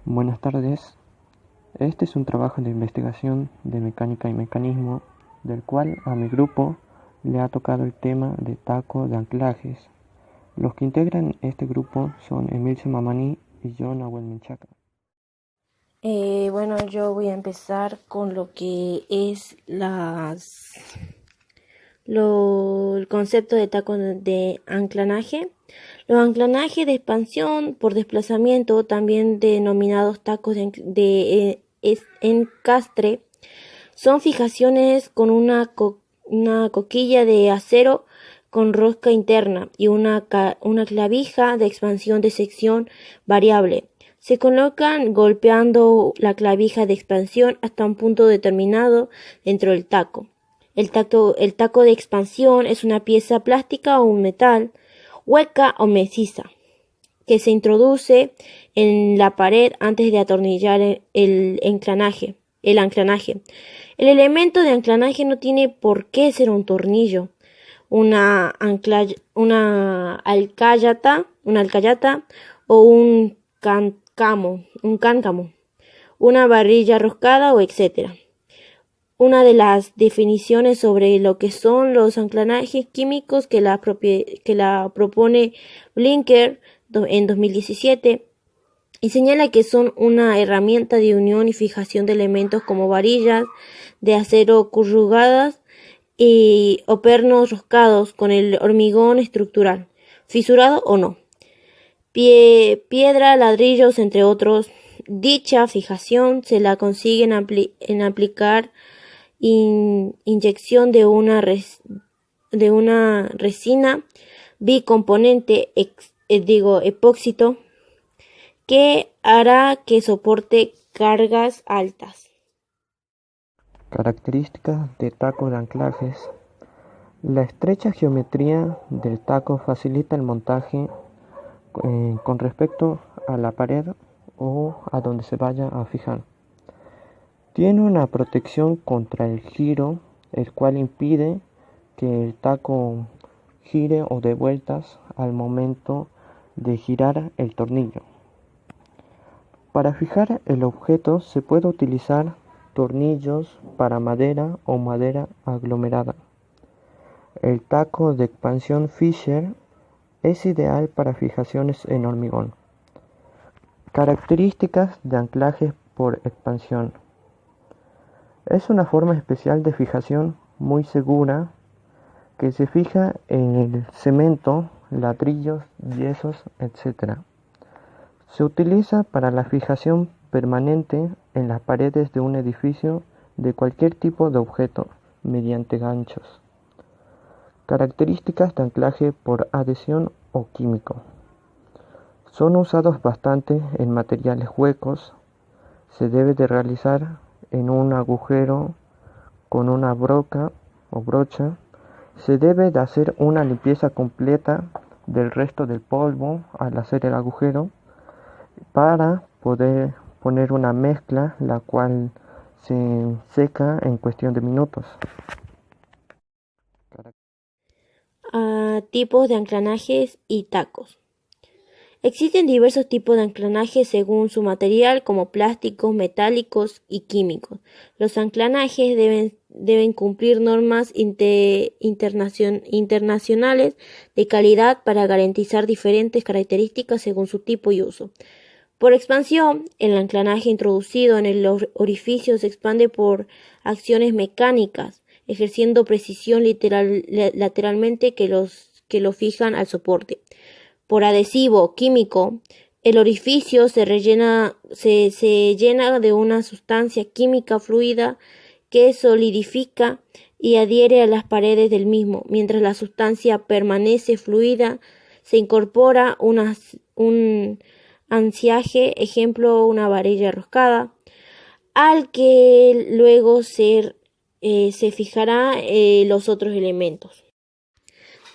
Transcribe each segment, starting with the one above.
Buenas tardes. Este es un trabajo de investigación de mecánica y mecanismo, del cual a mi grupo le ha tocado el tema de taco de anclajes. Los que integran este grupo son Emilce Mamani y yo, Nahuel Menchaca. Bueno, yo voy a empezar con lo que es el concepto de taco de anclanaje. Los anclanajes de expansión por desplazamiento, también denominados tacos de encastre, son fijaciones con una coquilla de acero con rosca interna y una clavija de expansión de sección variable. Se colocan golpeando la clavija de expansión hasta un punto determinado dentro del taco. El taco de expansión es una pieza plástica o un metal, hueca o maciza, que se introduce en la pared antes de atornillar el anclanaje. El elemento de anclanaje no tiene por qué ser un tornillo, una alcayata o un cáncamo, una varilla roscada o etc. Una de las definiciones sobre lo que son los anclanajes químicos que la propone Blinker en 2017 y señala que son una herramienta de unión y fijación de elementos como varillas de acero corrugadas o pernos roscados con el hormigón estructural, fisurado o no, piedra, ladrillos, entre otros. Dicha fijación se la consigue en aplicar inyección de una resina bicomponente epóxito que hará que soporte cargas altas. Características de taco de anclajes. La estrecha geometría del taco facilita el montaje con respecto a la pared o a donde se vaya a fijar. Tiene una protección contra el giro, el cual impide que el taco gire o dé vueltas al momento de girar el tornillo. Para fijar el objeto se puede utilizar tornillos para madera o madera aglomerada. El taco de expansión Fisher es ideal para fijaciones en hormigón. Características de anclaje por expansión. Es una forma especial de fijación muy segura que se fija en el cemento, ladrillos, yesos, etc. Se utiliza para la fijación permanente en las paredes de un edificio de cualquier tipo de objeto mediante ganchos. Características de anclaje por adhesión o químico. Son usados bastante en materiales huecos. Se debe de realizar en un agujero con una broca o brocha. Se debe de hacer una limpieza completa del resto del polvo al hacer el agujero para poder poner una mezcla la cual se seca en cuestión de minutos. Tipos de anclanajes y tacos. Existen diversos tipos de anclanajes según su material, como plásticos, metálicos y químicos. Los anclanajes deben cumplir normas internacionales de calidad para garantizar diferentes características según su tipo y uso. Por expansión, el anclanaje introducido en el orificio se expande por acciones mecánicas, ejerciendo precisión lateralmente que lo fijan al soporte. Por adhesivo químico, el orificio se llena de una sustancia química fluida que solidifica y adhiere a las paredes del mismo. Mientras la sustancia permanece fluida, se incorpora un anciaje, ejemplo, una varilla roscada, al que luego se fijará los otros elementos.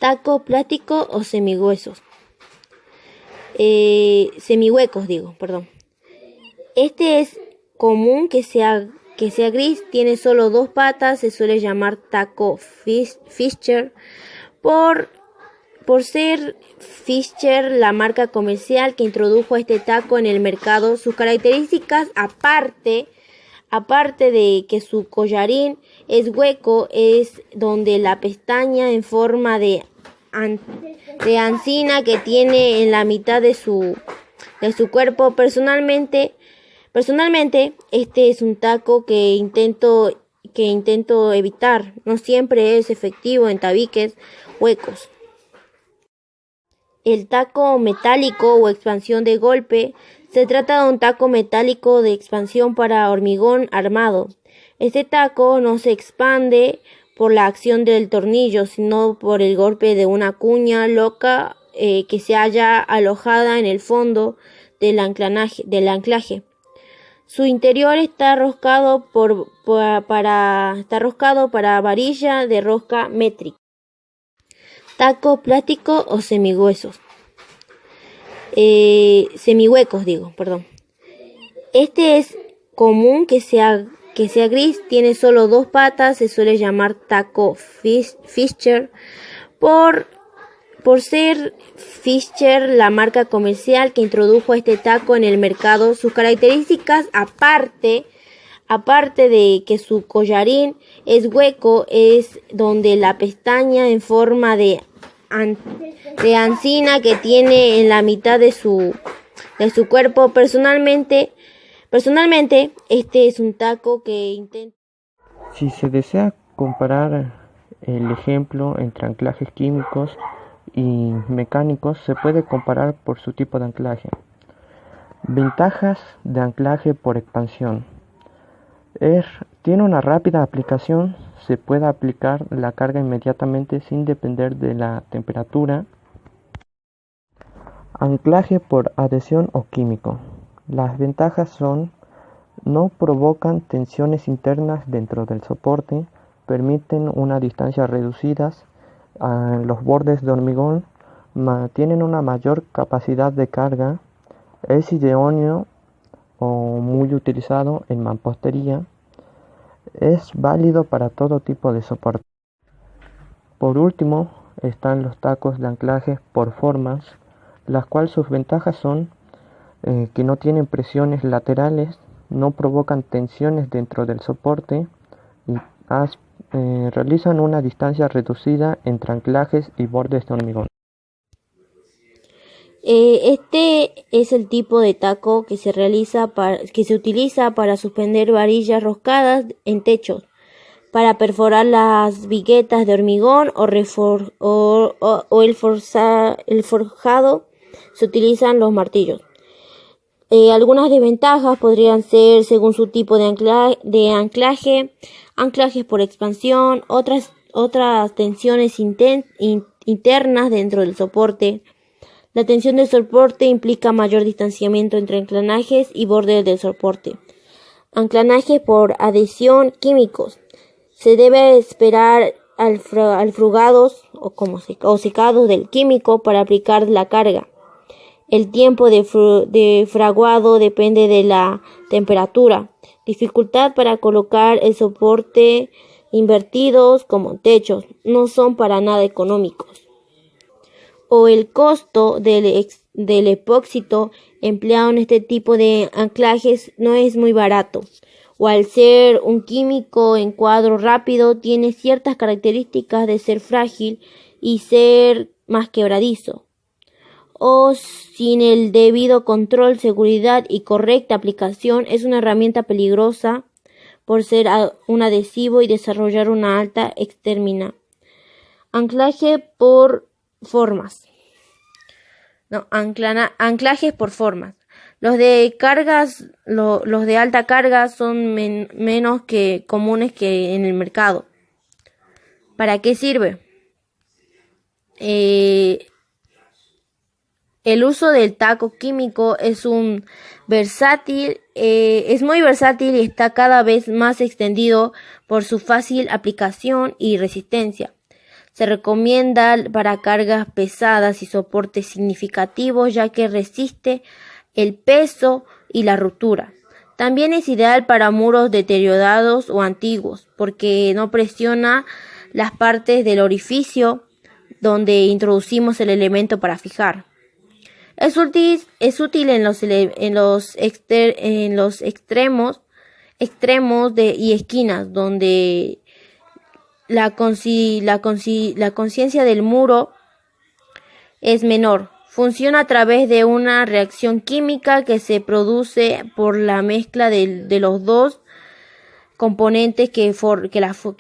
Taco plástico o semihuesos. Semihuecos, perdón. Este es común que sea gris, tiene solo dos patas, se suele llamar taco Fischer por Por ser Fischer la marca comercial que introdujo este taco en el mercado, sus características, aparte de que su collarín es hueco, es donde la pestaña en forma de encina que tiene en la mitad de su cuerpo. Personalmente, este es un taco que intento evitar. No siempre es efectivo en tabiques huecos. El taco metálico o expansión de golpe se trata de un taco metálico de expansión para hormigón armado. Este taco no se expande por la acción del tornillo, sino por el golpe de una cuña loca que se halla alojada en el fondo del anclaje. Su interior está roscado para varilla de rosca métrica. Taco plástico o semihuecos. Este es común que sea gris, tiene solo 2 patas, se suele llamar taco Fischer. Por ser Fischer la marca comercial que introdujo este taco en el mercado, sus características, aparte de que su collarín es hueco, es donde la pestaña en forma de encina que tiene en la mitad de su cuerpo. Personalmente, este es un taco que intento. Si se desea comparar el ejemplo entre anclajes químicos y mecánicos, se puede comparar por su tipo de anclaje. Ventajas de anclaje por expansión. Tiene una rápida aplicación, se puede aplicar la carga inmediatamente sin depender de la temperatura. Anclaje por adhesión o químico. Las ventajas son: no provocan tensiones internas dentro del soporte, permiten una distancia reducida a los bordes de hormigón, tienen una mayor capacidad de carga, es idóneo o muy utilizado en mampostería, es válido para todo tipo de soporte. Por último, están los tacos de anclaje por formas, las cuales sus ventajas son que no tienen presiones laterales, no provocan tensiones dentro del soporte y realizan una distancia reducida entre anclajes y bordes de hormigón. Este es el tipo de taco que se utiliza para suspender varillas roscadas en techos, para perforar las viguetas de hormigón o el forjado. Se utilizan los martillos. Algunas desventajas podrían ser, según su tipo de anclaje, anclajes por expansión, otras tensiones internas dentro del soporte. La tensión del soporte implica mayor distanciamiento entre anclajes y bordes del soporte. Anclajes por adhesión químicos. Se debe esperar al frugados o secados del químico para aplicar la carga. El tiempo de fraguado depende de la temperatura. Dificultad para colocar el soporte invertidos como techos. No son para nada económicos. O el costo del epóxito empleado en este tipo de anclajes no es muy barato. O al ser un químico en cuadro rápido, tiene ciertas características de ser frágil y ser más quebradizo. O sin el debido control, seguridad y correcta aplicación, es una herramienta peligrosa por ser un adhesivo y desarrollar una alta extermina. Anclaje por formas. Anclajes por formas. Los de alta carga son menos comunes que en el mercado. ¿Para qué sirve? El uso del taco químico es muy versátil y está cada vez más extendido por su fácil aplicación y resistencia. Se recomienda para cargas pesadas y soportes significativos, ya que resiste el peso y la ruptura. También es ideal para muros deteriorados o antiguos, porque no presiona las partes del orificio donde introducimos el elemento para fijar. Es útil en los extremos y esquinas, donde la conciencia del muro es menor. Funciona a través de una reacción química que se produce por la mezcla de los dos componentes que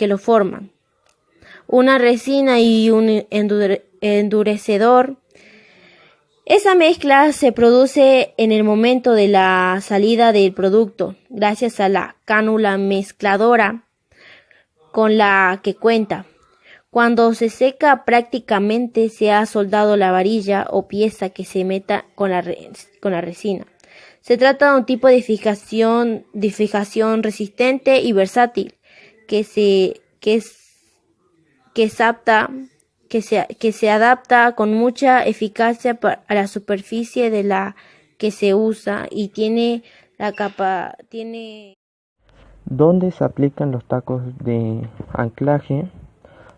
lo forman, una resina y un endurecedor. Esa mezcla se produce en el momento de la salida del producto, gracias a la cánula mezcladora con la que cuenta. Cuando se seca, prácticamente se ha soldado la varilla o pieza que se meta con la resina. Se trata de un tipo de fijación resistente y versátil que se adapta con mucha eficacia a la superficie de la que se usa y tiene Donde se aplican los tacos de anclaje,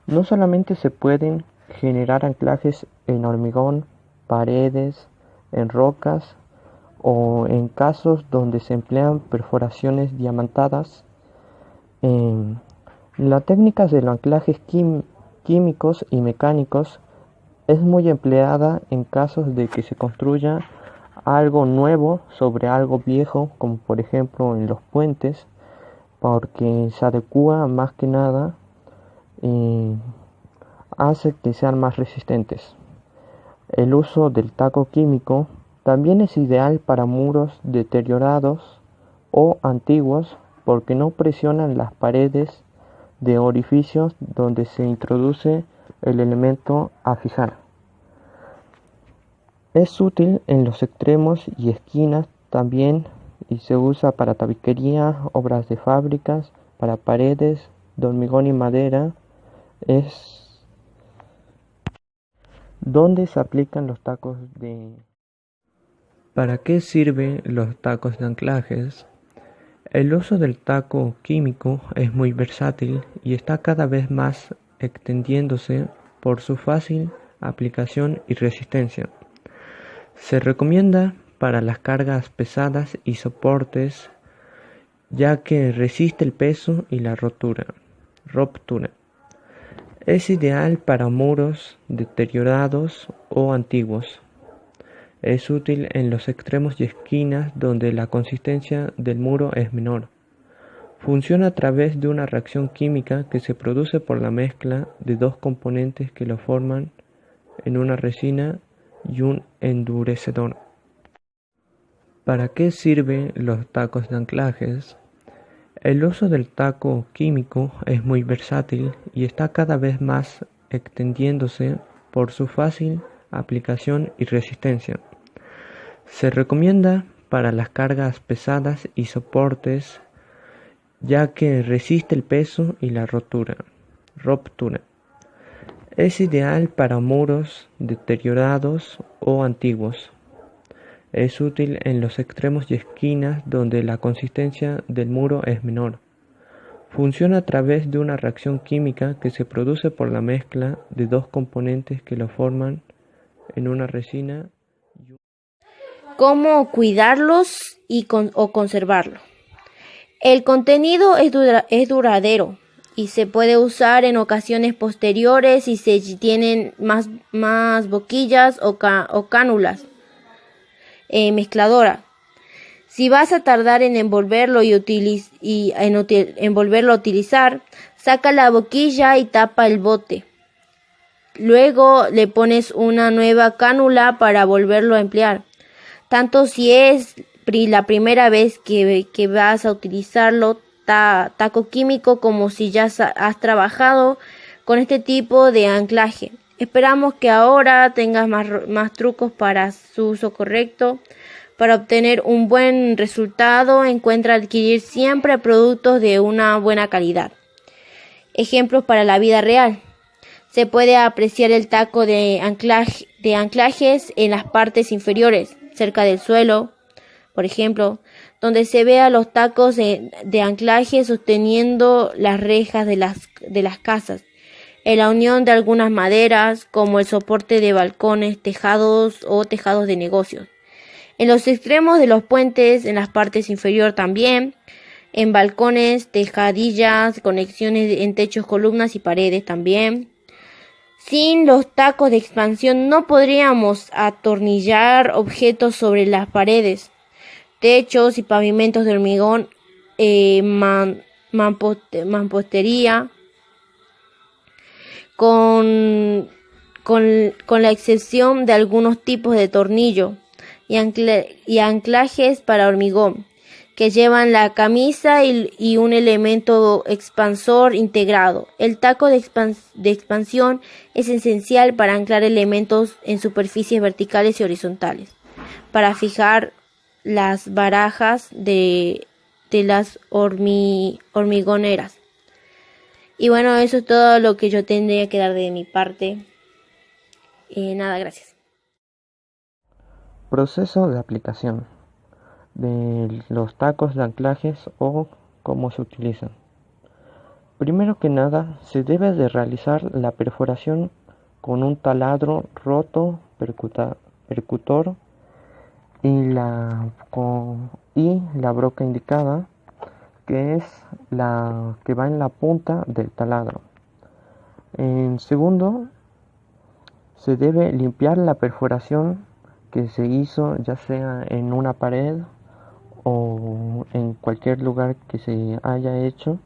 no solamente se pueden generar anclajes en hormigón, paredes, en rocas o en casos donde se emplean perforaciones diamantadas. La técnica de los anclajes químicos y mecánicos es muy empleada en casos de que se construya algo nuevo sobre algo viejo, como por ejemplo en los puentes, porque se adecua más que nada y hace que sean más resistentes. El uso del taco químico también es ideal para muros deteriorados o antiguos porque no presionan las paredes de orificios donde se introduce el elemento a fijar. Es útil en los extremos y esquinas también y se usa para tabiquería, obras de fábricas, para paredes de hormigón y madera. Es donde se aplican los tacos de... ¿Para qué sirven los tacos de anclajes? El uso del taco químico es muy versátil y está cada vez más extendiéndose por su fácil aplicación y resistencia. Se recomienda para las cargas pesadas y soportes, ya que resiste el peso y la ruptura. Es ideal para muros deteriorados o antiguos. Es útil en los extremos y esquinas donde la consistencia del muro es menor. Funciona a través de una reacción química que se produce por la mezcla de dos componentes que lo forman en una resina y un endurecedor. ¿Para qué sirven los tacos de anclajes? El uso del taco químico es muy versátil y está cada vez más extendiéndose por su fácil aplicación y resistencia. Se recomienda para las cargas pesadas y soportes, ya que resiste el peso y la ruptura. Es ideal para muros deteriorados o antiguos. Es útil en los extremos y esquinas donde la consistencia del muro es menor. Funciona a través de una reacción química que se produce por la mezcla de dos componentes que lo forman en una resina. ¿Cómo cuidarlos o conservarlos? El contenido es duradero y se puede usar en ocasiones posteriores si se tienen más boquillas o cánulas mezcladora. Si vas a tardar en envolverlo a utilizar, saca la boquilla y tapa el bote. Luego le pones una nueva cánula para volverlo a emplear. Tanto si es la primera vez que vas a utilizarlo taco químico como si ya has trabajado con este tipo de anclaje. Esperamos que ahora tengas más trucos para su uso correcto. Para obtener un buen resultado, encuentra adquirir siempre productos de una buena calidad. Ejemplos para la vida real. Se puede apreciar el taco de anclajes en las partes inferiores, cerca del suelo, por ejemplo, donde se ve a los tacos de anclaje sosteniendo las rejas de las casas. en la unión de algunas maderas, como el soporte de balcones, tejados o tejados de negocios. En los extremos de los puentes, en las partes inferior también, en balcones, tejadillas, conexiones en techos, columnas y paredes también. Sin los tacos de expansión no podríamos atornillar objetos sobre las paredes, techos y pavimentos de hormigón, mampostería, con la excepción de algunos tipos de tornillo y anclajes para hormigón, que llevan la camisa y un elemento expansor integrado. El taco de expansión es esencial para anclar elementos en superficies verticales y horizontales, para fijar las barajas de las hormigoneras. Y bueno, eso es todo lo que yo tendría que dar de mi parte. Nada, gracias. Proceso de aplicación de los tacos de anclajes o cómo se utilizan. Primero que nada, se debe de realizar la perforación con un taladro roto percutor y la broca indicada, que es la que va en la punta del taladro. En segundo, se debe limpiar la perforación que se hizo, ya sea en una pared o en cualquier lugar que se haya hecho,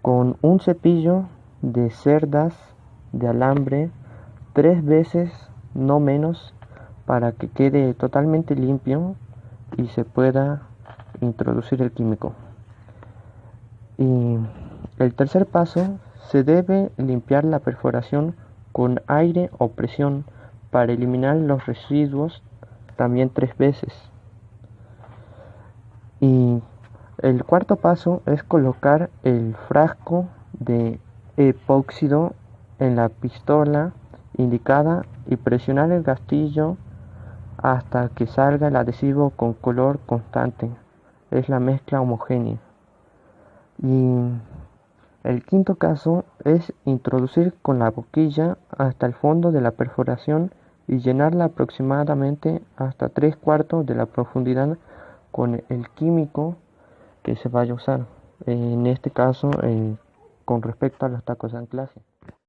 con un cepillo de cerdas de alambre 3 veces, no menos, para que quede totalmente limpio y se pueda introducir el químico. Y el tercer paso, se debe limpiar la perforación con aire o presión para eliminar los residuos, también 3 veces. Y el cuarto paso es colocar el frasco de epóxido en la pistola indicada y presionar el gatillo hasta que salga el adhesivo con color constante. Es la mezcla homogénea. Y el quinto caso es introducir con la boquilla hasta el fondo de la perforación y llenarla aproximadamente hasta 3/4 de la profundidad con el químico que se vaya a usar. En este caso, con respecto a los tacos de anclaje.